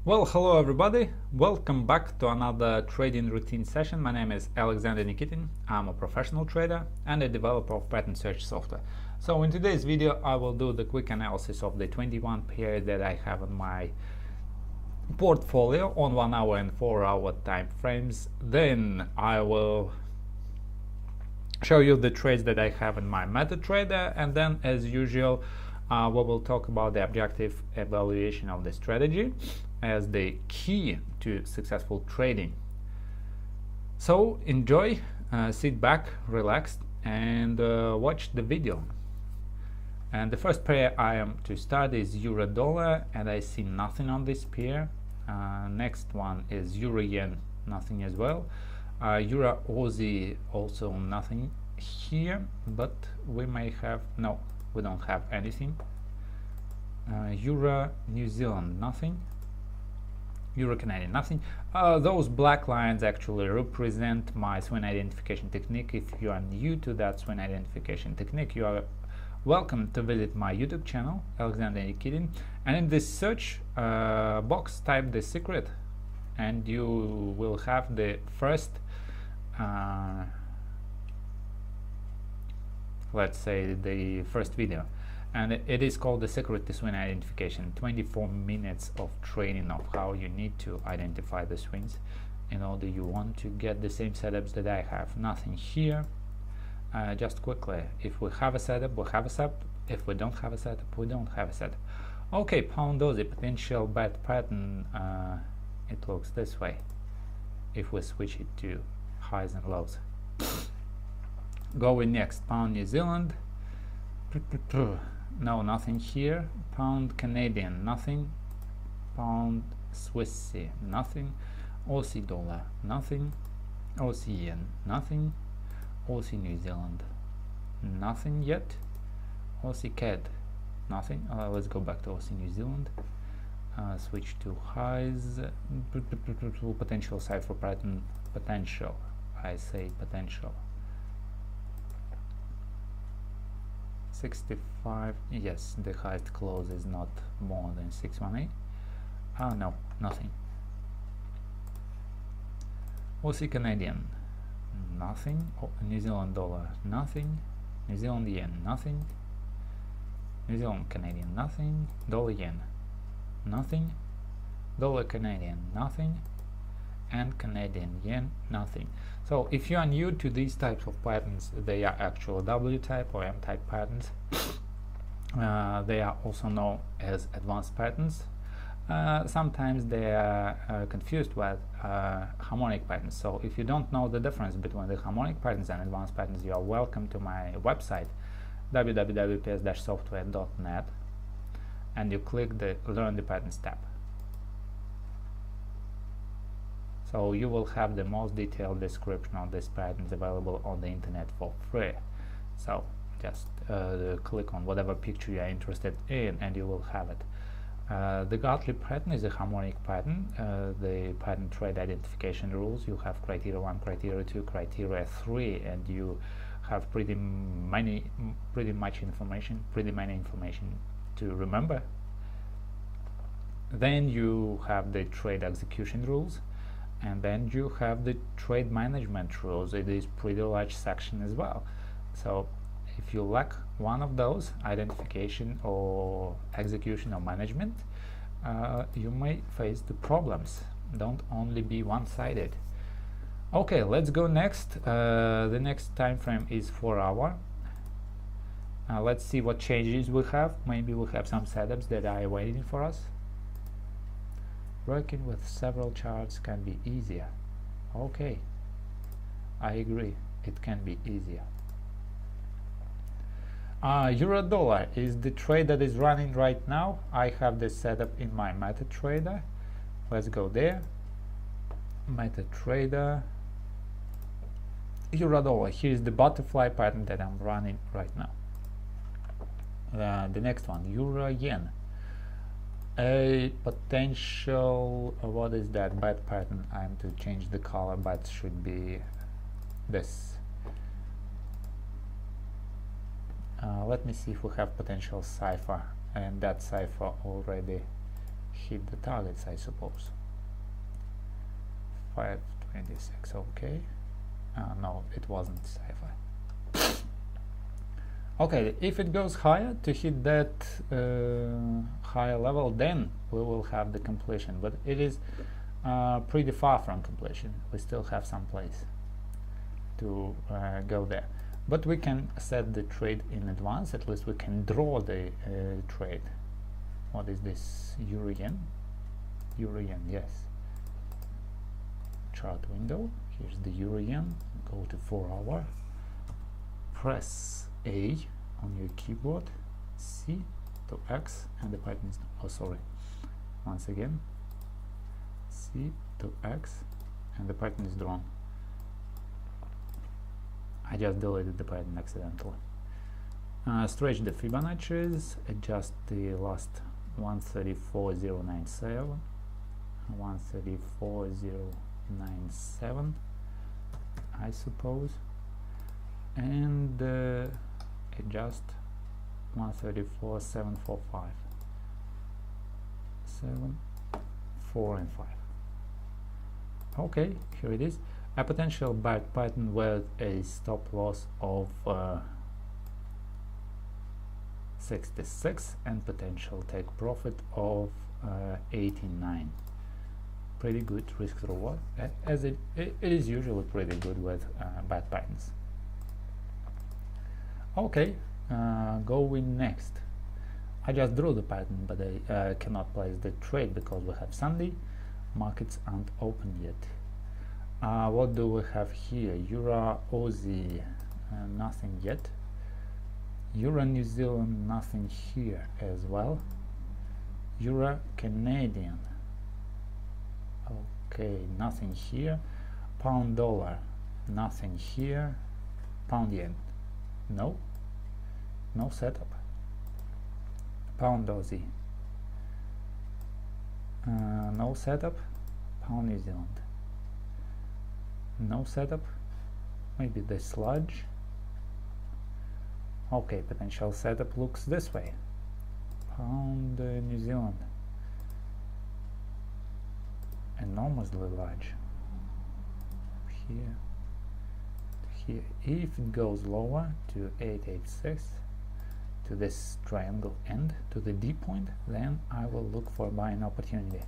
Well, hello everybody. Welcome back to another trading routine session. My name is Alexander Nikitin. I'm a professional trader and a developer of pattern search software. So in today's video, I will do the quick analysis of the 21 pairs that I have in my portfolio on 1 hour and 4 hour time frames. Then I will show you the trades that I have in my MetaTrader, and then as usual we will talk about the objective evaluation of the strategy as the key to successful trading. So enjoy, sit back, relax, and watch the video. And the first pair I am to start is euro dollar, and I see nothing on this pair. Next one is euro yen, nothing as well. Euro Aussie, also nothing here, but we may have, no, we don't have anything. Euro New Zealand, nothing. Euro Canadian, nothing. Those black lines actually represent my swing identification technique. If you are new to that swing identification technique, you are welcome to visit my YouTube channel, Alexander Nikitin, and in this search box type the secret and you will have the first let's say the first video, and it is called the secret to swing identification. 24 minutes of training of how you need to identify the swings in order you want to get the same setups that I have. Nothing here. Just quickly, if we have a setup, we have a setup. If we don't have a setup, we don't have a setup. Okay, pound Aussie, potential bad pattern. It looks this way if we switch it to highs and lows. Going next, pound New Zealand. No, nothing here. Pound Canadian, nothing. Pound Swissy, nothing. Aussie dollar, nothing. Aussie yen, nothing. Aussie New Zealand, nothing yet. Aussie CAD, nothing. Let's go back to Aussie New Zealand. Switch to highs. Potential cipher pattern, potential. I say potential. 65. Yes, the highest close is not more than 618. No, nothing. Aussie Canadian, nothing. New Zealand dollar, nothing. New Zealand yen, nothing. New Zealand Canadian, nothing. Dollar yen, nothing. Dollar Canadian, nothing. And Canadian yen, nothing. So if you are new to these types of patterns, they are actual W type or M type patterns. They are also known as advanced patterns. Sometimes they are confused with harmonic patterns. So if you don't know the difference between the harmonic patterns and advanced patterns, you are welcome to my website www.ps-software.net, and you click the Learn the Patterns tab. So you will have the most detailed description of these patterns available on the internet for free. So just click on whatever picture you are interested in and you will have it. The Gottlieb pattern is a harmonic pattern. The pattern trade identification rules, you have criteria 1, criteria 2, criteria 3, and you have pretty many information to remember. Then you have the trade execution rules, and then you have the trade management rules. It is pretty large section as well. So if you lack one of those, identification or execution or management, you may face the problems. Don't only be one-sided. Okay, let's go next. The next time frame is 4 hour. Let's see what changes we have. Maybe we have some setups that are waiting for us. Working with several charts can be easier. Okay, I agree, it can be easier. Euro dollar is the trade that is running right now. I have this setup in my MetaTrader. Let's go there. MetaTrader. Euro dollar. Here's the butterfly pattern that I'm running right now. The next one, euro yen. A potential, what is that bad pattern? I am to change the color, but should be this. Let me see if we have potential cipher, and that cipher already hit the targets, I suppose. 526, okay. No, it wasn't sci-fi. Okay, if it goes higher to hit that higher level, then we will have the completion, but it is pretty far from completion. We still have some place to go there, but we can set the trade in advance. At least we can draw the trade. What is this? Euro yen? Euro yen, yes. Chart window. Here's the euro yen. Go to 4 hour. Press A on your keyboard. C to X, and the pattern is, oh sorry, once again, C to X, and the pattern is drawn. I just deleted the pattern accidentally. Stretch the Fibonacci's, adjust the last 134.097, 134.097, I suppose, and adjust 134.745, 7, 4 and 5. Okay, here it is. A potential buy pattern with a stop loss of 66 and potential take profit of 89. Pretty good risk reward, as it is usually pretty good with bad patterns. Okay, going next. I just drew the pattern, but I cannot place the trade because we have Sunday. Markets aren't open yet. What do we have here? Euro Aussie, nothing yet. Euro New Zealand, nothing here as well. Euro Canadian, okay, nothing here. Pound dollar, nothing here. Pound yen, no setup. Pound Aussie, no setup. Pound New Zealand, no setup. Maybe the sludge. Okay, potential setup looks this way. Pound New Zealand, enormously large. Here, here. If it goes lower to 886, to this triangle end, to the D point, then I will look for buying opportunity.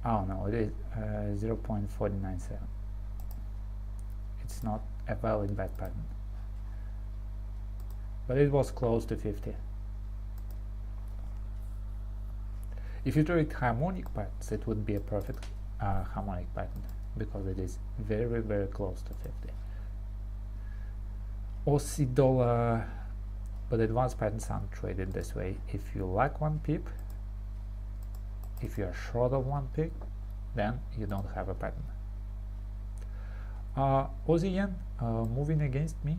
Oh no, it is 0.497. It's not a valid bad pattern, but it was close to 50. If you trade harmonic patterns, it would be a perfect harmonic pattern because it is very, very close to 50. Aussie dollar, but advanced patterns aren't traded this way. If you like one pip, if you are short of one pip, then you don't have a pattern. Aussie yen moving against me.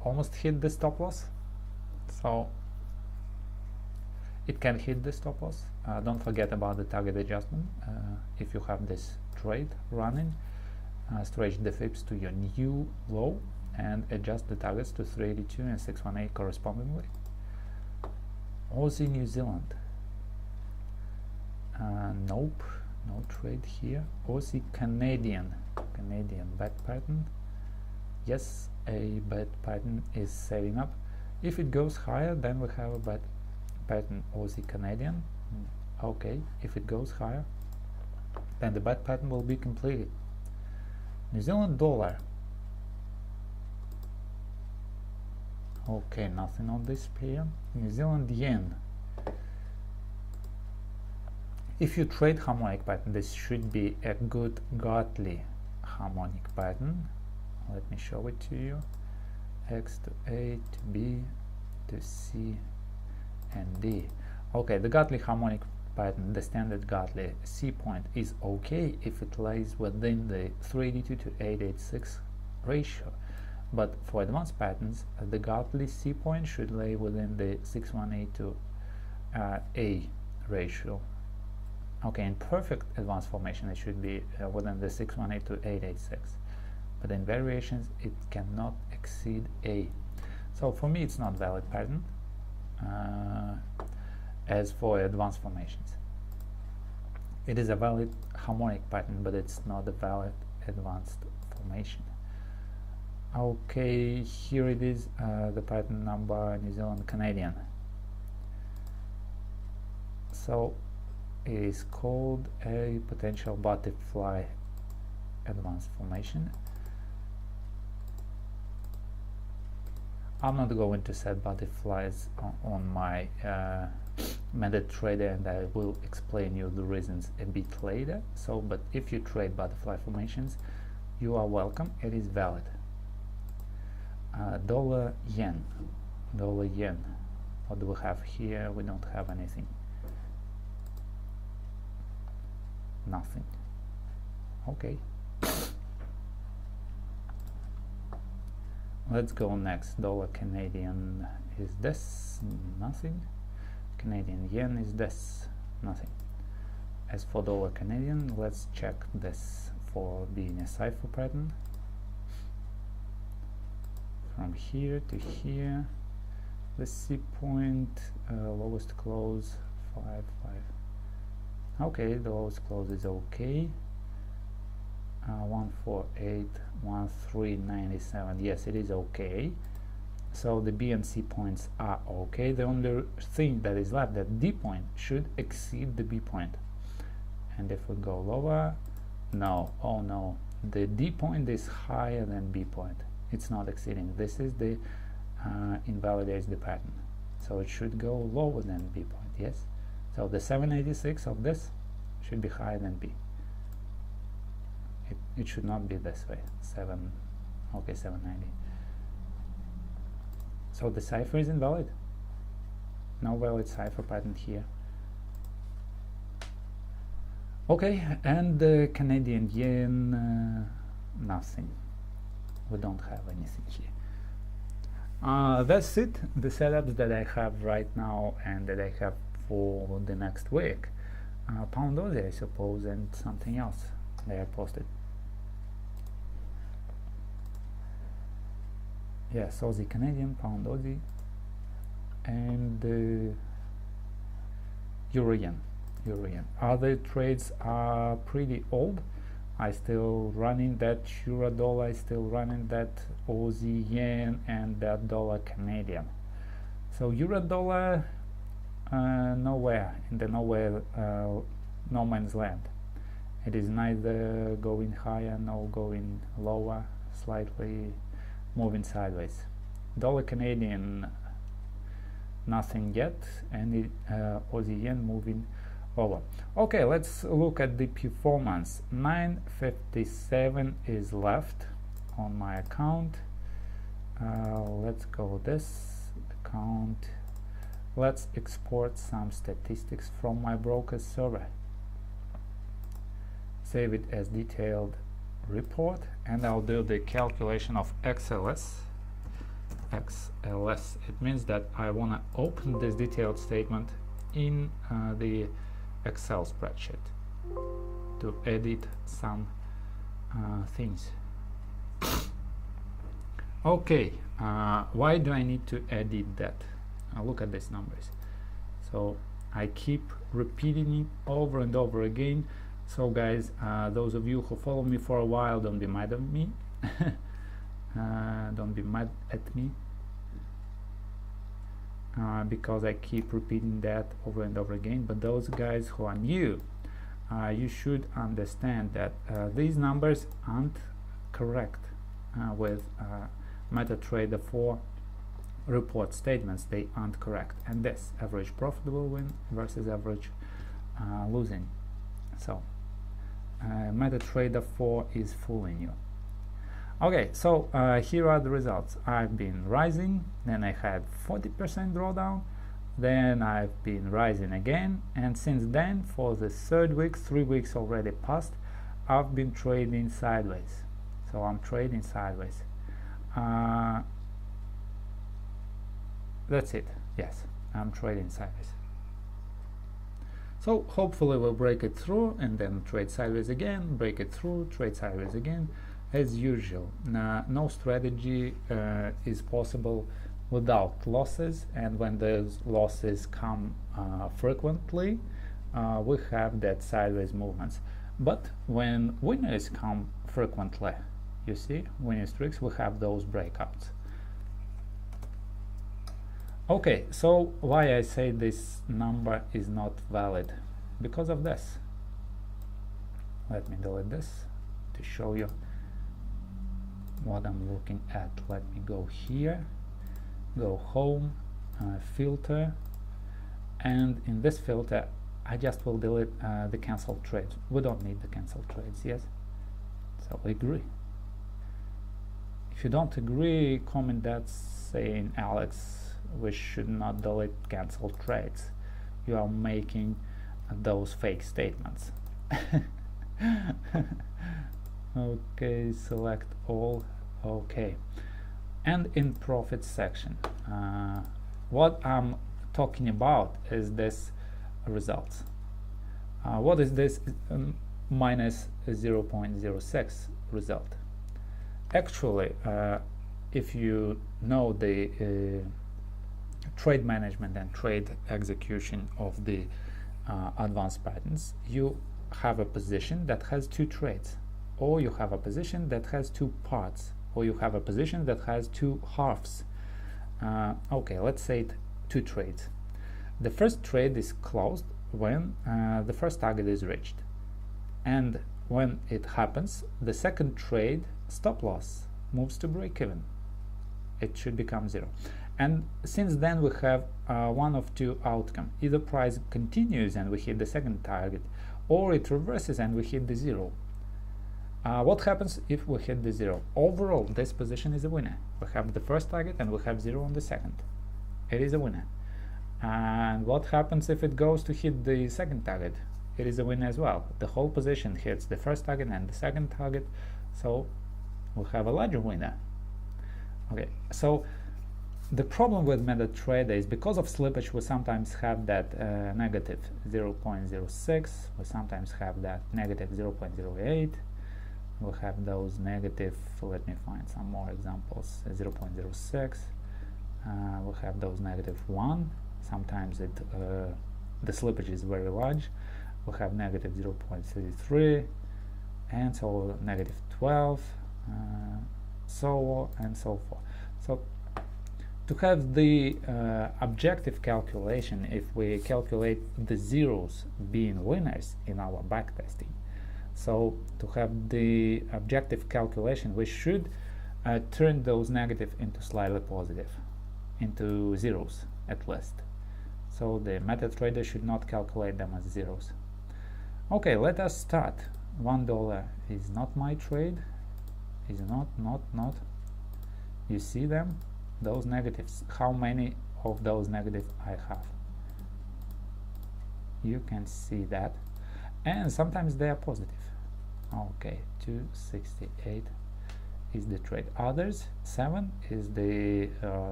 Almost hit the stop loss, so it can hit the stop loss. Don't forget about the target adjustment. If you have this trade running, stretch the fibs to your new low and adjust the targets to 382 and 618 correspondingly. Aussie New Zealand, nope, no trade here. Aussie Canadian, bad pattern. Yes, a bad pattern is setting up. If it goes higher, then we have a bad pattern. Aussie Canadian, okay. If it goes higher, then the bad pattern will be completed. New Zealand dollar, okay, nothing on this pair. New Zealand yen. If you trade harmonic pattern, this should be a good godly harmonic pattern. Let me show it to you. X to A to B to C and D. Okay, the godly harmonic pattern, the standard godly C point is okay if it lies within the 382 to 886 ratio. But for advanced patterns, the godly C point should lay within the 618 to A ratio. Okay, in perfect advanced formation, it should be within the 618 to 886. But in variations, it cannot exceed A. So for me it's not valid pattern as for advanced formations. It is a valid harmonic pattern, but it's not a valid advanced formation. Okay, here it is, the pattern number New Zealand Canadian. So it is called a potential butterfly advanced formation. I'm not going to set butterflies on my MetaTrader, and I will explain you the reasons a bit later. So, but if you trade butterfly formations, you are welcome. It is valid. Dollar yen. What do we have here? We don't have anything. Nothing. Okay. Let's go next. Dollar Canadian is this, nothing. Canadian yen is this, nothing. As for dollar Canadian, let's check this for being a cipher pattern. From here to here, the C point, lowest close 5, 5. Okay, the lowest close is okay. 148, 1397. Yes, it is okay. So the B and C points are okay. The only thing that is left, that D point should exceed the B point. And if we go lower, no, oh no, the D point is higher than B point. It's not exceeding. This is the invalidates the pattern. So it should go lower than B point. Yes. So the 786 of this should be higher than B. It should not be this way. 790. So the cipher is invalid. No valid cipher pattern here. Okay, and the Canadian yen, nothing. We don't have anything here. That's it. The setups that I have right now and that I have for the next week. Pound Aussie, I suppose, and something else that I posted. Yes, Aussie Canadian, Pound Aussie, and Euro Yen. Other trades are pretty old. I still running that Euro Dollar, I still running that Aussie Yen, and that Dollar Canadian. So Euro Dollar, nowhere in the no man's land. It is neither going higher nor going lower, slightly moving sideways. Dollar Canadian, nothing yet, and Aussie Yen moving over. Okay, let's look at the performance. 957 is left on my account. Let's go this account. Let's export some statistics from my broker's server. Save it as detailed report, and I'll do the calculation of XLS. It means that I want to open this detailed statement in the Excel spreadsheet to edit some things. Okay, why do I need to edit that? Look at these numbers. So I keep repeating it over and over again. So guys, those of you who follow me for a while, don't be mad at me. Don't be mad at me because I keep repeating that over and over again. But those guys who are new, you should understand that these numbers aren't correct with MetaTrader 4 report statements. They aren't correct. And this average profitable win versus average losing. So MetaTrader 4 is fooling you. Okay, so here are the results. I've been rising, then I had 40% drawdown, then I've been rising again, and since then, for the third week, 3 weeks already passed, I've been trading sideways. So I'm trading sideways. That's it. Yes, I'm trading sideways. So hopefully we'll break it through and then trade sideways again, break it through, trade sideways again, as usual. No strategy is possible without losses, and when those losses come frequently, we have that sideways movements. But when winners come frequently, you see, winning streaks, we have those breakouts. Okay, so why I say this number is not valid? Because of this. Let me delete this to show you what I'm looking at. Let me go here, go home, filter, and in this filter I just will delete the cancelled trades. We don't need the cancelled trades, yes? So agree. If you don't agree, comment that saying, Alex, we should not delete cancelled trades. You are making those fake statements. Okay, select all. Okay, and in profit section, what I'm talking about is this results. What is this minus 0.06 result? Actually, if you know the trade management and trade execution of the advanced patterns, you have a position that has two trades, or you have a position that has two parts, or you have a position that has two halves. Okay, let's say two trades. The first trade is closed when the first target is reached, and when it happens, the second trade stop loss moves to break even. It should become zero. And since then we have one of two outcomes. Either price continues and we hit the second target, or it reverses and we hit the zero. What happens if we hit the zero? Overall, this position is a winner. We have the first target and we have zero on the second. It is a winner. And what happens if it goes to hit the second target? It is a winner as well. The whole position hits the first target and the second target, so we have a larger winner. Okay, so the problem with MetaTrader is because of slippage, we sometimes have that negative 0.06, we sometimes have that negative 0.08, we have those negative, let me find some more examples, 0.06, we have those negative 1, sometimes the slippage is very large, we have negative 0.33, and so negative 12, so on and so forth. So to have the objective calculation, if we calculate the zeros being winners in our backtesting, so to have the objective calculation, we should turn those negative into slightly positive, into zeros at least. So the MetaTrader should not calculate them as zeros. Okay, let us start. $1 is not my trade, is not. You see them? Those negatives, how many of those negatives I have? You can see that, and sometimes they are positive. Okay, 268 is the trade. Others, 7 is the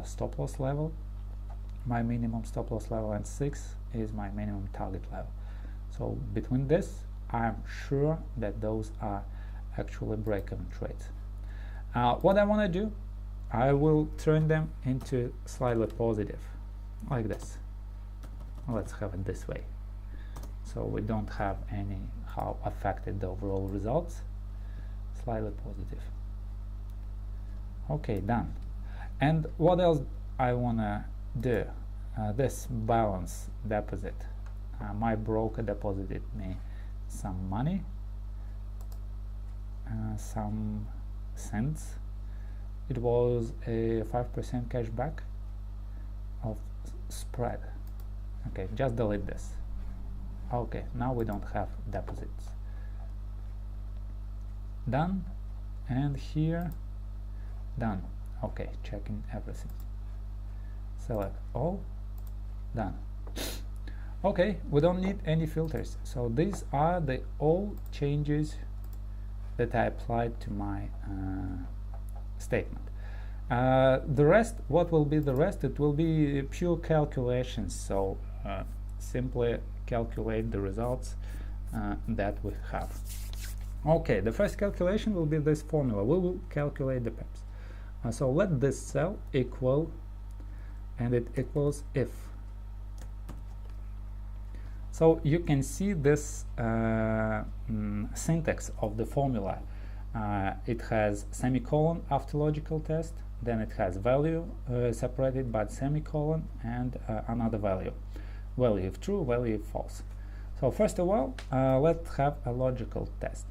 stop loss level, my minimum stop loss level, and 6 is my minimum target level. So between this, I'm sure that those are actually break-even trades. What I want to do, I will turn them into slightly positive, like this. Let's have it this way, so we don't have anyhow affected the overall results. Slightly positive. Okay, done. And what else I want to do? This balance deposit. My broker deposited me some money, some cents. It was a 5% cashback of spread. Okay, just delete this. Okay, now we don't have deposits. Done, and here, done. Okay, checking everything. Select all, done. Okay, we don't need any filters. So these are the all changes that I applied to my statement. The rest, what will be the rest? It will be pure calculations. So simply calculate the results that we have. Okay, the first calculation will be this formula. We will calculate the pips. So let this cell equal and it equals if. So you can see this syntax of the formula. It has semicolon after logical test, then it has value separated by semicolon, and another value if true, value if false. So first of all, let's have a logical test.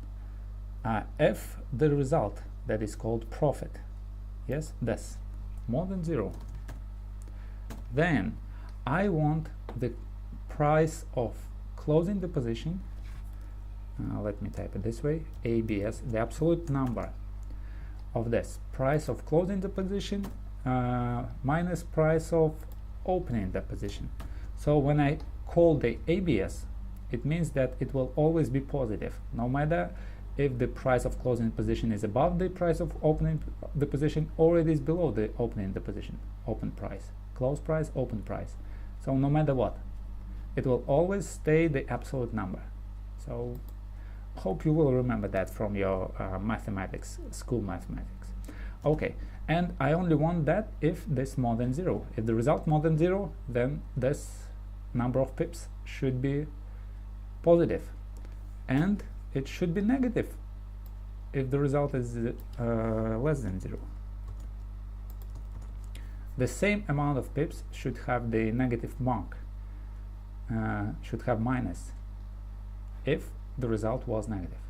If the result, that is called profit, yes, this more than 0, then I want the price of closing the position, let me type it this way, ABS, the absolute number of this price of closing the position minus price of opening the position. So when I call the ABS, it means that it will always be positive, no matter if the price of closing position is above the price of opening the position or it is below the opening the position, open price, close price, open price. So no matter what, it will always stay the absolute number. So hope you will remember that from your mathematics, school mathematics. Okay, and I only want that if this more than 0. If the result more than 0, then this number of pips should be positive, and it should be negative if the result is less than 0. The same amount of pips should have the negative mark, should have minus if the result was negative.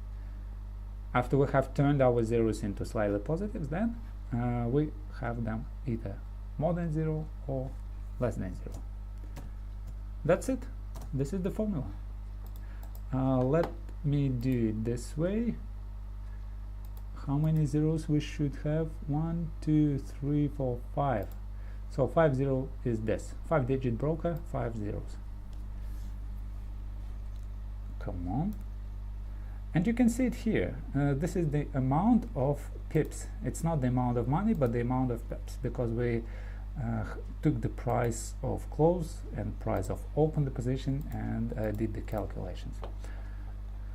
After we have turned our zeros into slightly positives, then we have them either more than 0 or less than 0. That's it. This is the formula. Let me do it this way. How many zeros we should have? 1, 2, 3, 4, 5. So 5 0 is this 5-digit broker, 5 zeros. Come on. And you can see it here. This is the amount of pips. It's not the amount of money, but the amount of pips, because we took the price of close and price of open the position and did the calculations.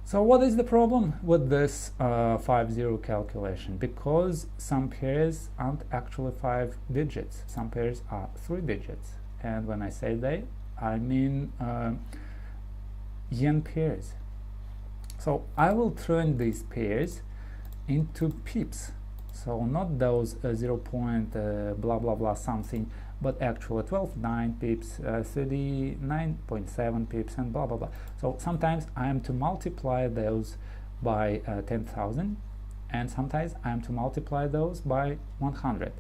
So what is the problem with this 5-0 calculation? Because some pairs aren't actually 5 digits, some pairs are 3 digits, and when I say they, I mean yen pairs. So I will turn these pairs into pips, so not those 0. Blah blah blah something, but actually 12.9 pips, 39.7 pips, and blah blah blah. So sometimes I am to multiply those by 10,000, and sometimes I am to multiply those by 100.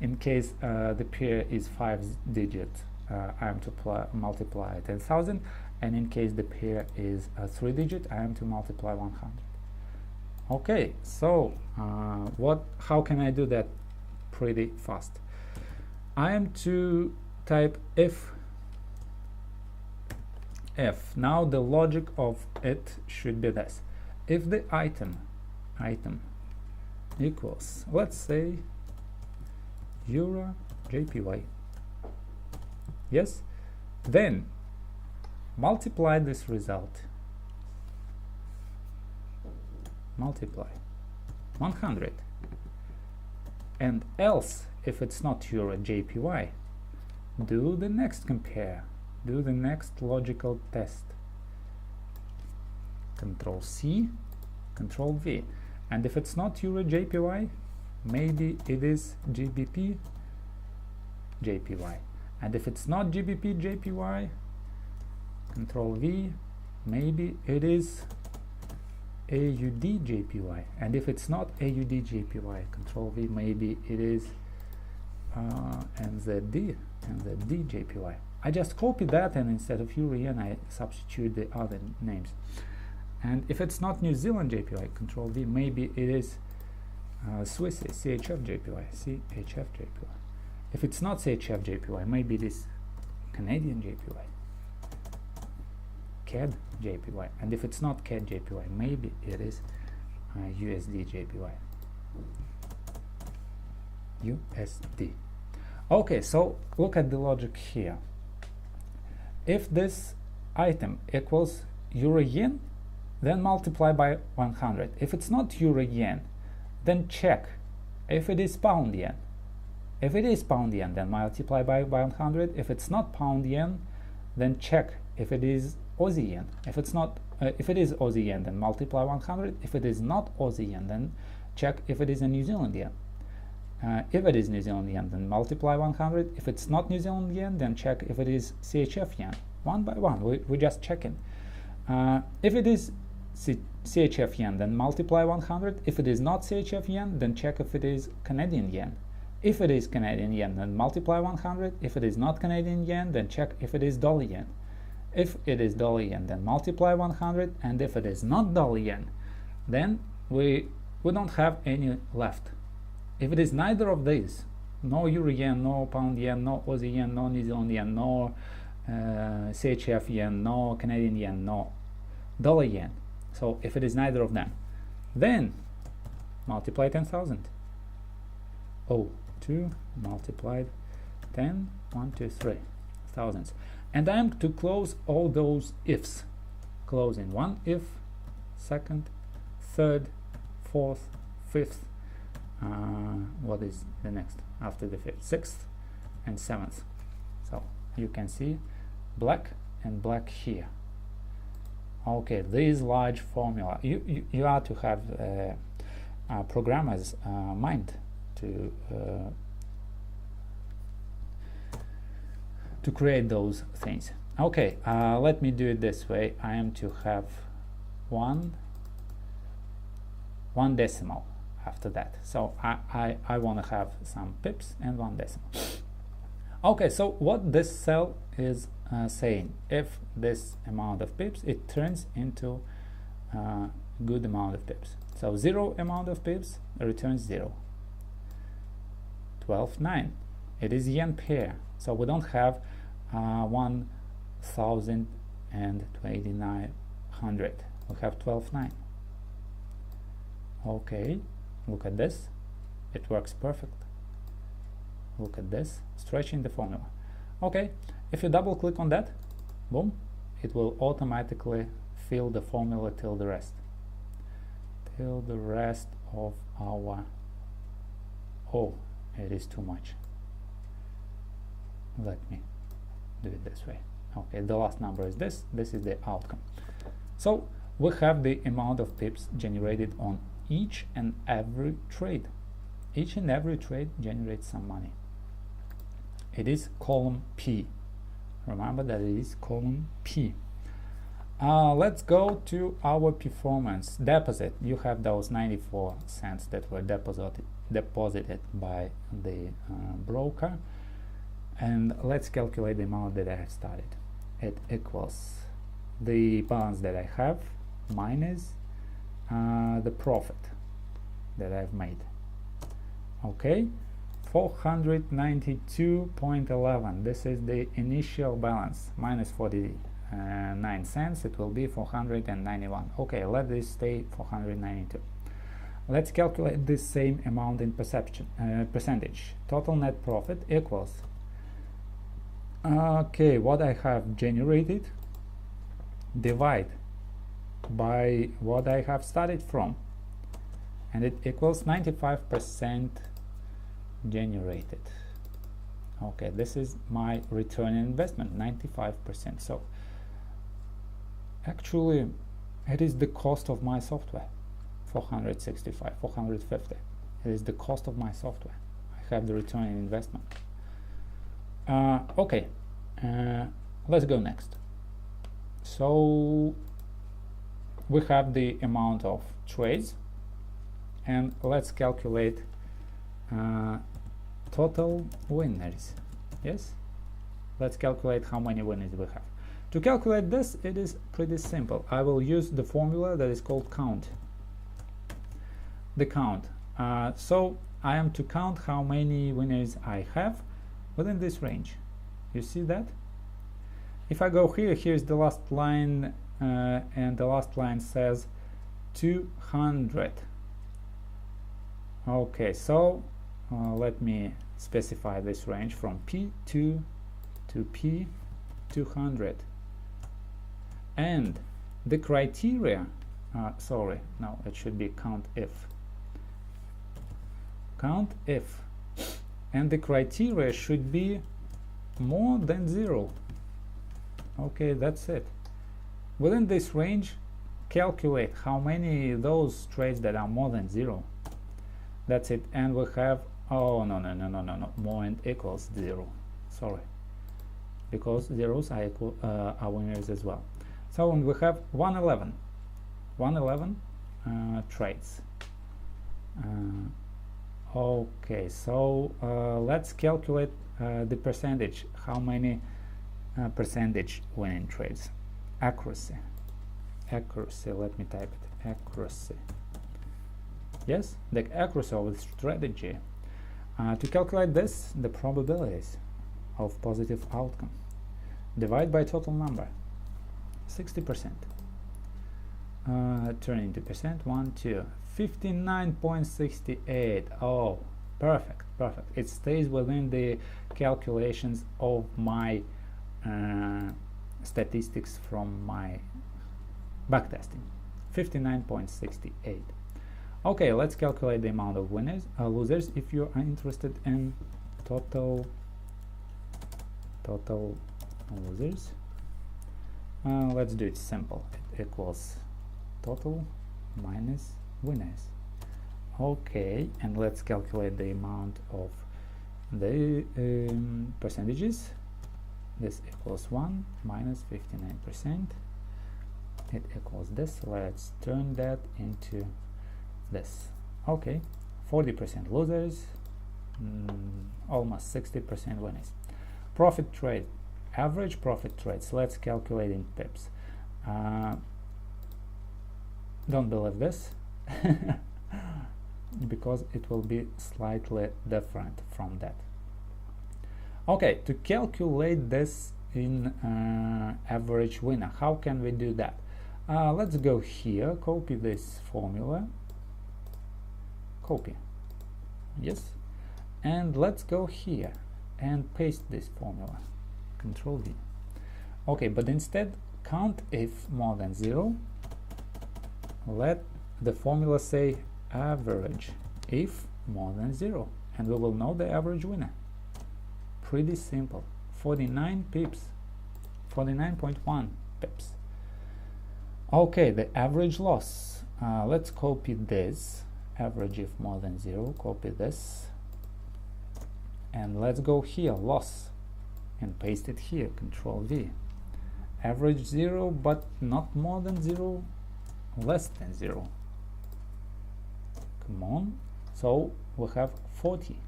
In case the pair is 5 digits, I am to multiply 10,000, and in case the pair is 3 digit, I am to multiply 100. Okay, so how can I do that pretty fast? I am to type if. Now the logic of it should be this: if the item equals, let's say, euro JPY, yes, then multiply this result, multiply 100, and else if it's not euro JPY, do the next compare, do the next logical test, Control C, Control V, and if it's not euro JPY, maybe it is GBP JPY, and if it's not GBP JPY, Control V, maybe it is AUD JPY, and if it's not AUD JPY, Control V, maybe it is NZD JPY. I just copy that, and instead of euro yen I substitute the other names. And if it's not New Zealand JPY, Control V, maybe it is Swiss CHF JPY. If it's not CHF JPY, maybe it is Canadian JPY, CAD JPY, and if it's not CAD JPY, maybe it is USD JPY. USD. Okay, so look at the logic here. If this item equals euro yen, then multiply by 100. If it's not euro yen, then check if it is pound yen. If it is pound yen, then multiply by 100. If it's not pound yen, then check if it is Aussie yen. If it's not, if it is Aussie yen, then multiply 100. If it is not Aussie yen, then check if it is a New Zealand yen. If it is New Zealand yen, then multiply 100. If it's not New Zealand yen, then check if it is CHF yen. One by one, we're just checking. If it is CHF yen, then multiply 100. If it is not CHF yen, then check if it is Canadian yen. If it is Canadian yen, then multiply 100. If it is not Canadian yen, then check if it is dollar yen. If it is dollar yen, then multiply 100. And if it is not dollar yen, then we don't have any left. If it is neither of these, no euro yen, no pound yen, no Aussie yen, no New Zealand yen, no CHF yen, no Canadian yen, no dollar yen. So if it is neither of them, then multiply 10,000. 2 multiplied 10, 1, 2, 3 thousands. And I am to close all those ifs. Closing one if, second, third, fourth, fifth, what is the next after the fifth? Sixth and seventh. So you can see black and black here. Okay, this large formula, you are to have a programmer's mind to create those things. Okay, let me do it this way. I am to have one decimal after that. So I want to have some pips and one decimal. Okay, so what this cell is saying, if this amount of pips, it turns into a good amount of pips. So 0 amount of pips returns 0. 12.9. It is yen pair, so we don't have 1,000 and 2,900. We have 12.9. Okay, look at this. It works perfect. Look at this, stretching the formula. Okay, if you double click on that, boom, it will automatically fill the formula till the rest. Till the rest of our... Oh, it is too much. Let me do it this way. Okay, the last number is this. This is the outcome. So we have the amount of pips generated on each and every trade. Each and every trade generates some money. It is column P. Remember that it is column P. Let's go to our performance deposit. You have those 94 cents that were deposited by the broker, and let's calculate the amount that I have started. It equals the balance that I have minus the profit that I've made. Okay, 492.11. This is the initial balance minus 49 cents. It will be 491. Okay, let this stay 492. Let's calculate this same amount in percentage. Total net profit equals, okay, what I have generated divide by what I have started from, and it equals 95% generated. Okay, this is my return on investment, 95%. So actually it is the cost of my software, 465, 450. It is the cost of my software. I have the return on investment. Okay, let's go next. So we have the amount of trades, and let's calculate total winners. Yes, let's calculate how many winners we have. To calculate this, it is pretty simple. I will use the formula that is called count. The count. So I am to count how many winners I have within this range. You see that? If I go here, here's the last line, and the last line says 200. Okay, so let me specify this range from P2 to P200. And the criteria, sorry, no, it should be count if. Count if and the criteria should be more than 0. Okay, that's it. Within this range, calculate how many those trades that are more than 0. That's it. And we have, oh no, more and equals 0. Sorry, because zeros are equal are winners as well. So we have 111 trades. Okay, so let's calculate the percentage. How many percentage winning trades? Accuracy, let me type it. Accuracy. Yes, the accuracy of the strategy. To calculate this, the probabilities of positive outcome. Divide by total number. 60%. Turn into percent. 1, 2. 59.68. Oh, perfect. It stays within the calculations of my statistics from my backtesting. 59.68. Okay, let's calculate the amount of winners, losers. If you are interested in total losers, let's do it simple. It equals total minus winners. Okay, and let's calculate the amount of the percentages. This equals 1 minus 59%. It equals this. Let's turn that into this. Okay, 40% losers, almost 60% winners. Profit trade, average profit trades. Let's calculate in pips. Don't believe this because it will be slightly different from that. Okay, to calculate this in average winner, how can we do that? Let's go here, copy this formula, copy, yes, and let's go here and paste this formula, Control V. Okay, but instead count if more than 0. Let the formula say average if more than 0, and we will know the average winner. Pretty simple. 49 pips, 49.1 pips. Okay, the average loss. Let's copy this, average if more than 0, copy this, and let's go here, loss, and paste it here, Control V. Average 0, but not more than 0, less than 0. Come on. So we have 40.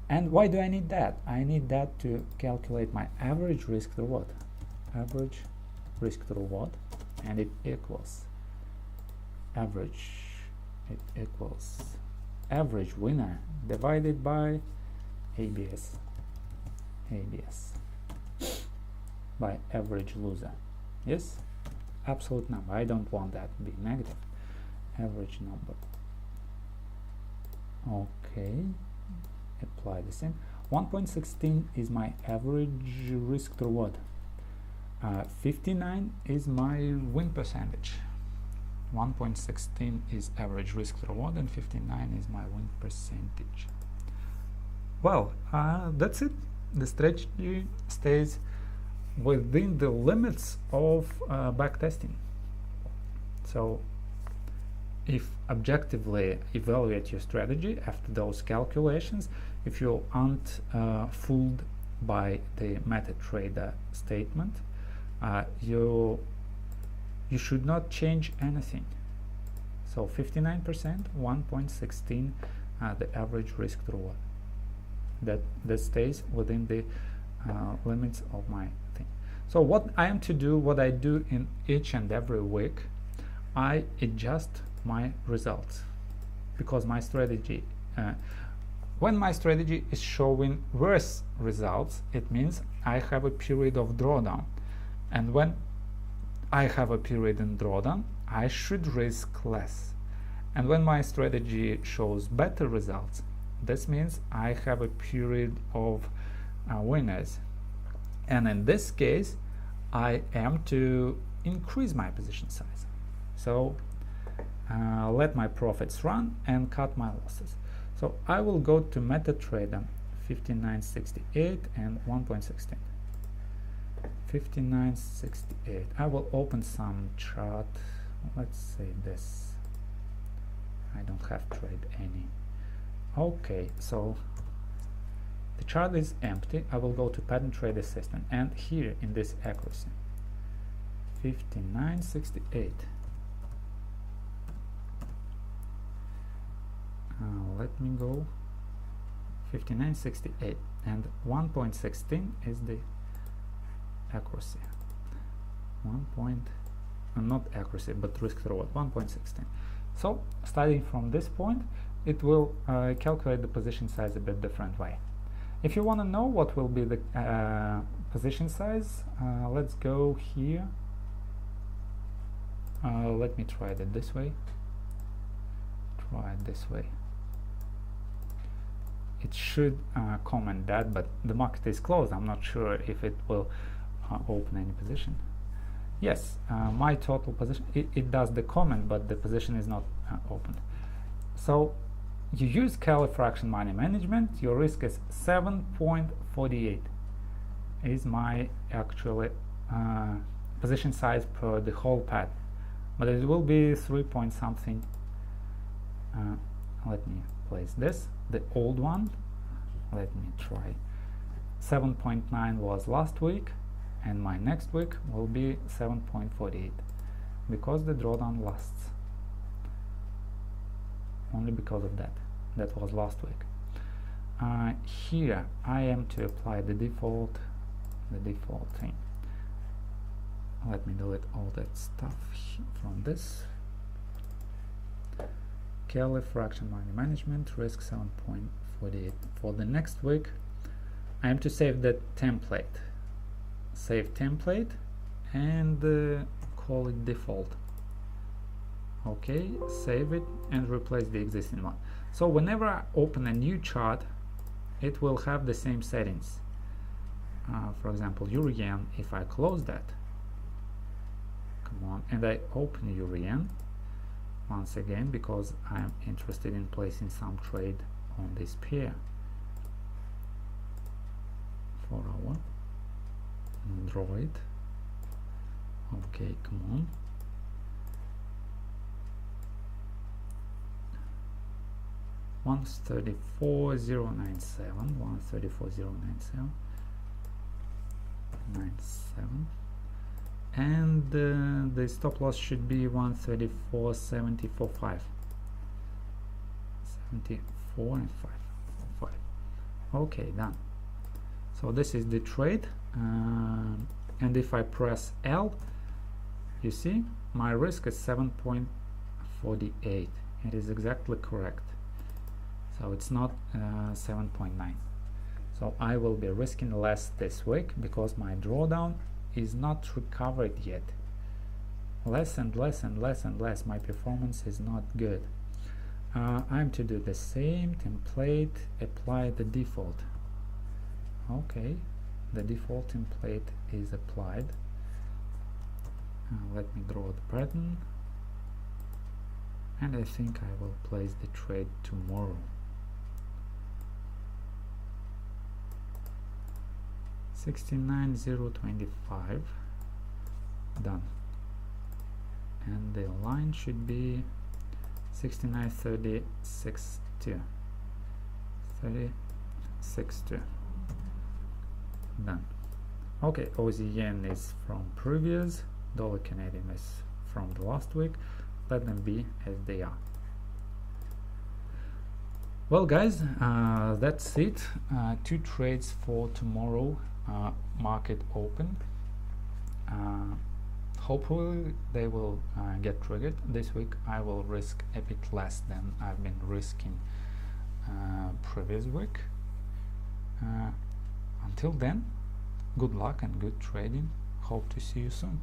And why do I need that? I need that to calculate my average risk to reward. Average risk to reward, and it equals average. It equals average winner divided by ABS. By average loser. Yes, absolute number. I don't want that to be negative. Average number. Okay. Apply the same. 1.16 is my average risk to reward. 59 is my win percentage. 1.16 is average risk to reward, and 59 is my win percentage. Well, that's it. The strategy stays within the limits of backtesting. So if objectively evaluate your strategy after those calculations, if you aren't fooled by the MetaTrader statement, you should not change anything. So 59%, 1.16, the average risk to reward. That stays within the limits of my thing. So what I am to do, what I do in each and every week, I adjust my results, because my strategy, when my strategy is showing worse results, it means I have a period of drawdown, and when I have a period in drawdown, I should risk less. And when my strategy shows better results, this means I have a period of winners, and in this case I am to increase my position size. So let my profits run and cut my losses. So I will go to MetaTrader 5968 and 1.16. 5968. I will open some chart. Let's say this. I don't have trade any. Okay, so the chart is empty. I will go to Pattern Trade Assistant, and here in this accuracy 5968. Let me go 5968, and 1.16 is the accuracy. Not accuracy, but risk reward 1.16. So starting from this point, it will calculate the position size a bit different way. If you want to know what will be the position size, let's go here. Let me try it this way. Try it this way. It should comment that, but the market is closed. I'm not sure if it will open any position. Yes, my total position, it does the comment, but the position is not opened. So you use Kelly fraction money management. Your risk is 7.48 is my actual position size per the whole pattern, but it will be 3 point something. Let me place this, the old one. Let me try. 7.9 was last week, and my next week will be 7.48 because the drawdown lasts. Only because of that. That was last week. Here I am to apply the default thing. Let me delete all that stuff from this. Kelly fraction money management, risk 7.48. For the next week, I am to save that template. Save template and call it default. Okay, save it and replace the existing one. So whenever I open a new chart, it will have the same settings. For example, Euro-Yen, if I close that, come on, and I open Euro-Yen once again because I'm interested in placing some trade on this pair. 4 hour, draw it. Okay, come on. One's 34.097, 134.097, 97, and the stop loss should be 134.74.5, 74 and 5. Okay, done. So this is the trade, and if I press L, you see my risk is 7.48. It is exactly correct. So it's not 7.9. So I will be risking less this week because my drawdown is not recovered yet. Less and less and less and less. My performance is not good. I'm to do the same template, apply the default. Okay, the default template is applied. Let me draw the pattern, and I think I will place the trade tomorrow. 69.025, done, and the line should be 69.36.2, 36.2, done. Okay, Aussie yen is from previous, dollar Canadian is from the last week. Let them be as they are. Well guys, that's it. 2 trades for tomorrow market open. Hopefully they will get triggered. This week I will risk a bit less than I've been risking previous week. Until then, good luck and good trading. Hope to see you soon.